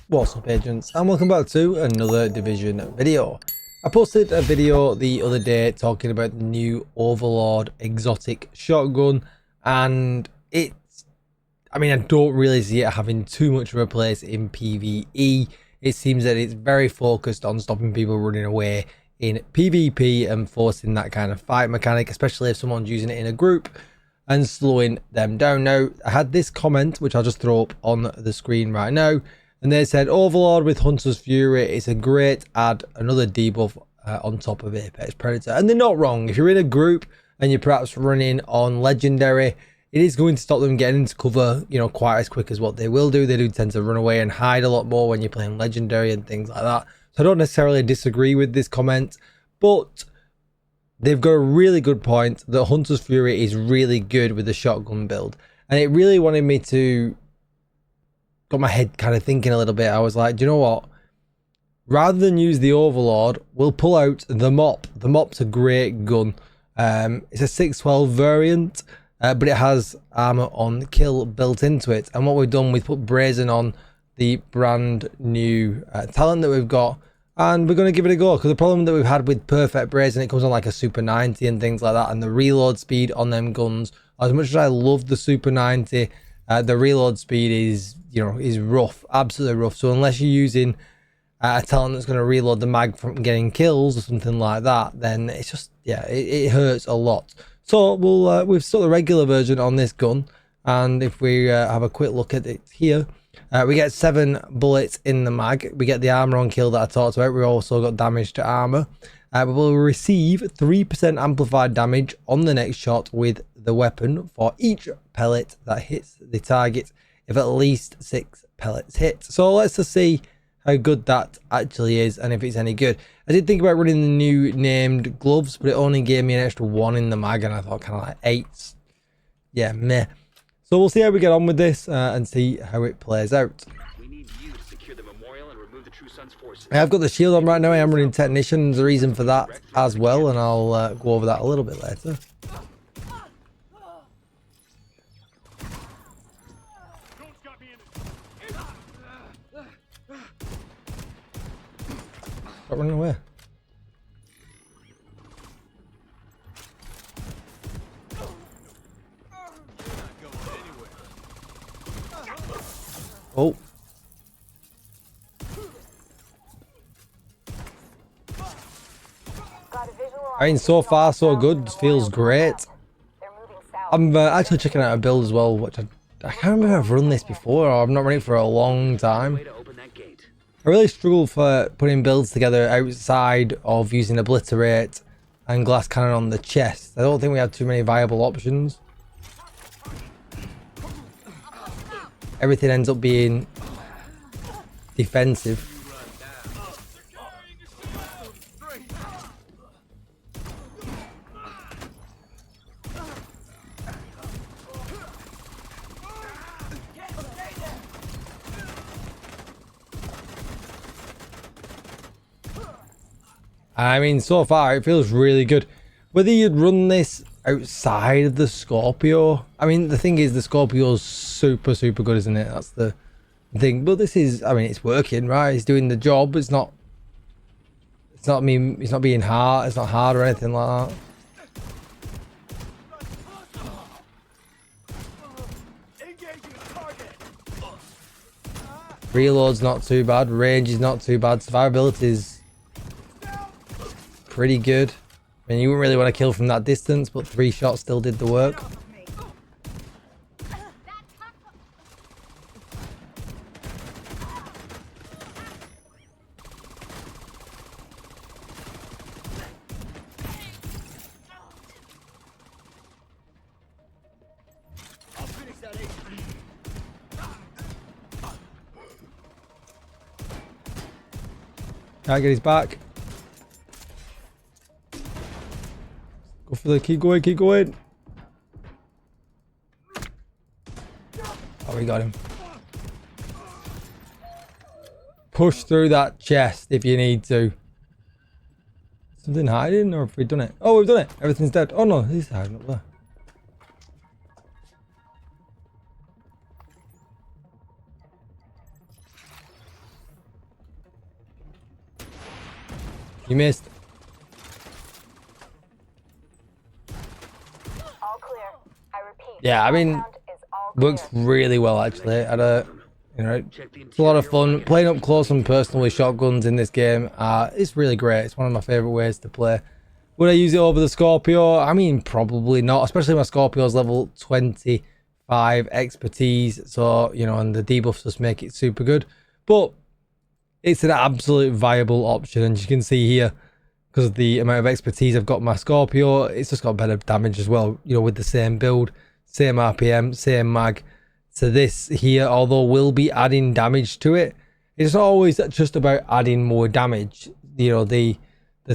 What's up, agents, and welcome back to another Division video. I posted a video the other day talking about the new Overlord exotic shotgun, and I don't really see it having too much of a place in PvE. It seems that it's very focused on stopping people running away in PvP and forcing that kind of fight mechanic, especially if someone's using it in a group, and slowing them down. Now, I had this comment, which I'll just throw up on the screen right now. And they said, Overlord with Hunter's Fury is a great add, another debuff on top of Apex Predator. And they're not wrong. If you're in a group and you're perhaps running on Legendary, it is going to stop them getting into cover, quite as quick as what they will do. They do tend to run away and hide a lot more when you're playing Legendary and things like that. So I don't necessarily disagree with this comment, but they've got a really good point that Hunter's Fury is really good with the shotgun build. And it really wanted me to got my head kind of thinking a little bit. I was like, do you know what? Rather than use the Overlord, we'll pull out the Mop. The Mop's a great gun. It's a 612 variant, but it has armor on kill built into it. And what we've done, we've put Brazen on the brand new talent that we've got, and we're going to give it a go. Because the problem that we've had with Perfect Brazen, it comes on like a Super 90 and things like that, and the reload speed on them guns, as much as I love the Super 90, the reload speed is rough, absolutely rough. So unless you're using a talent that's going to reload the mag from getting kills or something like that, then it's just, it hurts a lot. So we've stuck the regular version on this gun, and if we have a quick look at it here, we get 7 bullets in the mag. We get the armor on kill that I talked about. We also got damage to armor. We will receive 3% amplified damage on the next shot with the weapon for each pellet that hits the target if at least 6 pellets hit. So let's just see how good that actually is and if it's any good. I did think about running the new named gloves, but it only gave me an extra 1 in the mag, and I thought kind of like 8. Yeah, meh. So we'll see how we get on with this and see how it plays out. I've got the shield on right now. I am running Technician. There's a reason for that as well, and I'll go over that a little bit later. Stop running away. Oh. So far so good. Feels great. I'm actually checking out a build as well, which I can't remember if I've run this before, or I've not run it for a long time. I really struggle for putting builds together outside of using Obliterate and Glass Cannon on the chest. I don't think we have too many viable options. Everything ends up being defensive. I mean, so far it feels really good. Whether you'd run this outside of the Scorpio, I mean, the thing is, the Scorpio's super good, isn't it? That's the thing. But this is, I mean, it's working, right? It's doing the job. It's not being hard. It's not hard or anything like that. Reload's not too bad. Range is not too bad. Survivability is pretty good. I mean, you wouldn't really want to kill from that distance, but 3 shots still did the work. Can't get his back. Go for the keep going. Oh, we got him. Push through that chest if you need to. Something hiding, or have we done it? Oh, we've done it. Everything's dead. Oh no, he's hiding up there. You missed. All clear. I repeat. Yeah, I mean, Compound is all clear. works really well actually. You know, it's a lot of fun playing up close and personal with shotguns in this game. It's really great. It's one of my favorite ways to play. Would I use it over the Scorpio? I mean, probably not, especially my Scorpio's level 25 expertise. So, you know, and the debuffs just make it super good. But it's an absolute viable option. And you can see here, because of the amount of expertise I've got my Scorpio, it's just got better damage as well, you know, with the same build, same RPM, same mag. So this here, although we'll be adding damage to it, it's not always just about adding more damage. You know, the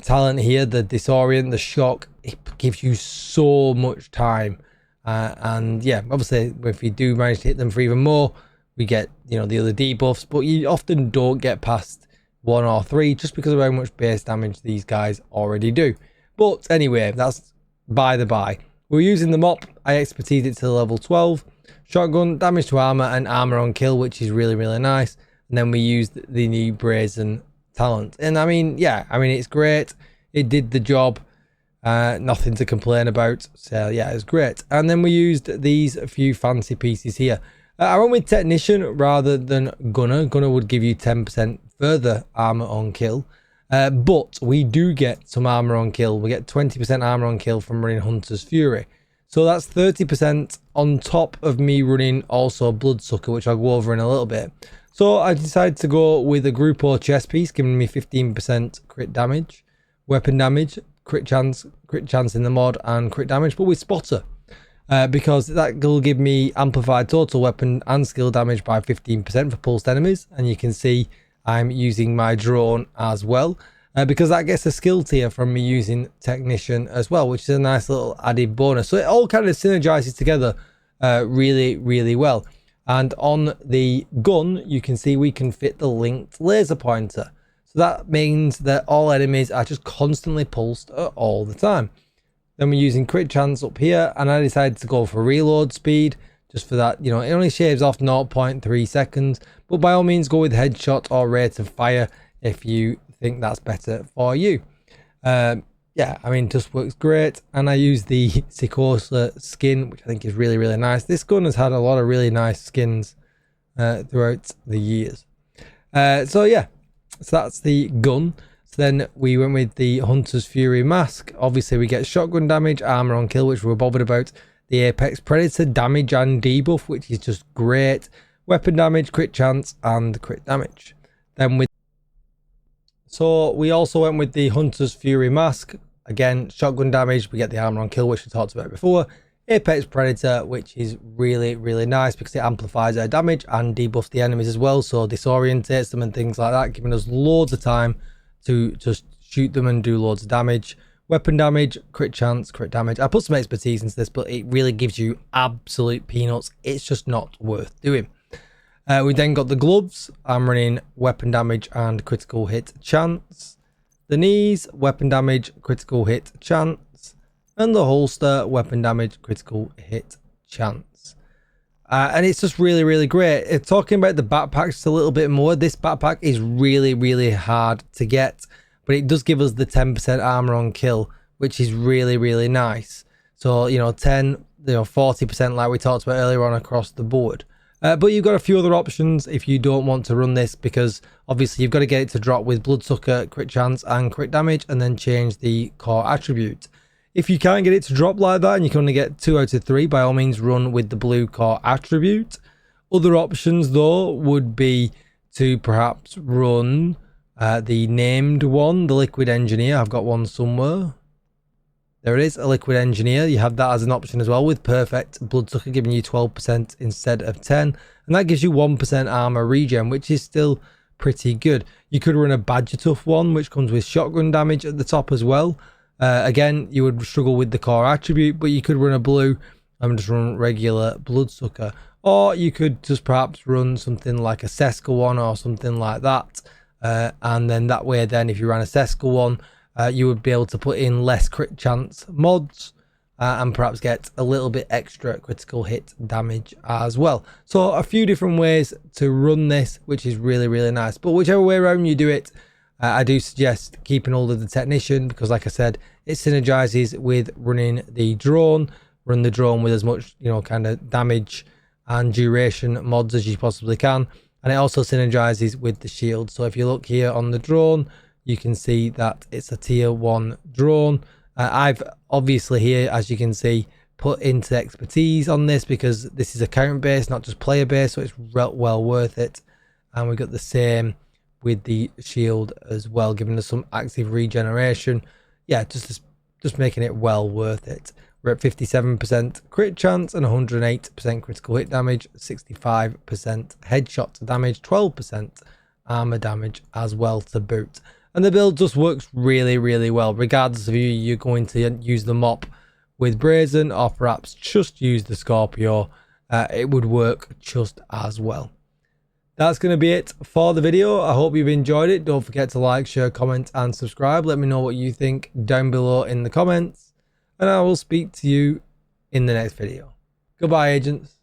talent here, the disorient, the shock, it gives you so much time. And yeah, obviously, if you do manage to hit them for even more, we get, you know, the other debuffs, but you often don't get past 1 or 3 just because of how much base damage these guys already do. But anyway, that's by the by. We're using the mop. I expertise it to level 12. Shotgun, damage to armor, and armor on kill, which is really, really nice. And then we used the new brazen talent. And I mean, yeah, I mean, it's great. It did the job. Nothing to complain about. So yeah, it's great. And then we used these few fancy pieces here. I went with technician rather than gunner. Gunner would give you 10% further armor on kill. But we do get some armor on kill. We get 20% armor on kill from running Hunter's Fury. So that's 30% on top of me running also Bloodsucker, which I'll go over in a little bit. So I decided to go with a Grupo chest piece, giving me 15% crit damage, weapon damage, crit chance in the mod, and crit damage, but with Spotter. Because that will give me amplified total weapon and skill damage by 15% for pulsed enemies. And you can see I'm using my drone as well. Because that gets a skill tier from me using technician as well, which is a nice little added bonus. So it all kind of synergizes together really, really well. And on the gun, you can see we can fit the linked laser pointer. So that means that all enemies are just constantly pulsed all the time. Then we're using crit chance up here, and I decided to go for reload speed just for that. You know, it only shaves off 0.3 seconds, but by all means go with headshot or rate of fire if you think that's better for you. Yeah, I mean, just works great. And I use the Sikosa skin, which I think is really, really nice. This gun has had a lot of really nice skins throughout the years. So yeah, so that's the gun. So then we went with the Hunter's Fury mask. Obviously we get shotgun damage, armor on kill, which we're bothered about. The Apex Predator damage and debuff, which is just great. Weapon damage, crit chance, and crit damage. Then so we also went with the Hunter's Fury mask. Again, shotgun damage, we get the armor on kill, which we talked about before. Apex Predator, which is really, really nice because it amplifies our damage and debuffs the enemies as well. So disorientates them and things like that, giving us loads of time to just shoot them and do loads of damage. Weapon damage, crit chance, crit damage. I put some expertise into this, but it really gives you absolute peanuts. It's just not worth doing. We then got the gloves. I'm running weapon damage and critical hit chance. The knees, weapon damage, critical hit chance. And the holster, weapon damage, critical hit chance. And it's just really, really great. Talking about the backpack just a little bit more. This backpack is really, really hard to get, but it does give us the 10% armor on kill, which is really, really nice. So, you know, 10, 40% like we talked about earlier on across the board. But you've got a few other options if you don't want to run this, because obviously you've got to get it to drop with Bloodsucker, crit chance and crit damage, and then change the core attribute. If you can't get it to drop like that and you can only get 2 out of 3, by all means run with the blue core attribute. Other options though would be to perhaps run the named one, the Liquid Engineer. I've got one somewhere. There it is, a Liquid Engineer. You have that as an option as well with Perfect Bloodsucker giving you 12% instead of 10. And that gives you 1% armor regen, which is still pretty good. You could run a Badger Tough one, which comes with shotgun damage at the top as well. Again, you would struggle with the core attribute, but you could run a blue and just run regular Bloodsucker. Or you could just perhaps run something like a Seska one or something like that. And then that way, then if you ran a Seska one, you would be able to put in less crit chance mods and perhaps get a little bit extra critical hit damage as well. So a few different ways to run this, which is really, really nice. But whichever way around you do it, I do suggest keeping hold of the technician because, like I said, it synergizes with running the drone. Run the drone with as much, kind of damage and duration mods as you possibly can. And it also synergizes with the shield. So if you look here on the drone, you can see that it's a tier 1 drone. I've obviously here, as you can see, put into expertise on this because this is account based, not just player based, so it's well worth it. And we've got the same with the shield as well, giving us some active regeneration. Yeah, just making it well worth it. We're at 57% crit chance and 108% critical hit damage, 65% headshot damage, 12% armor damage as well to boot. And the build just works really well, regardless of you're going to use the mop with Brazen or perhaps just use the Scorpio. It would work just as well. That's going to be it for the video. I hope you've enjoyed it. Don't forget to like, share, comment and subscribe. Let me know what you think down below in the comments. And I will speak to you in the next video. Goodbye, agents.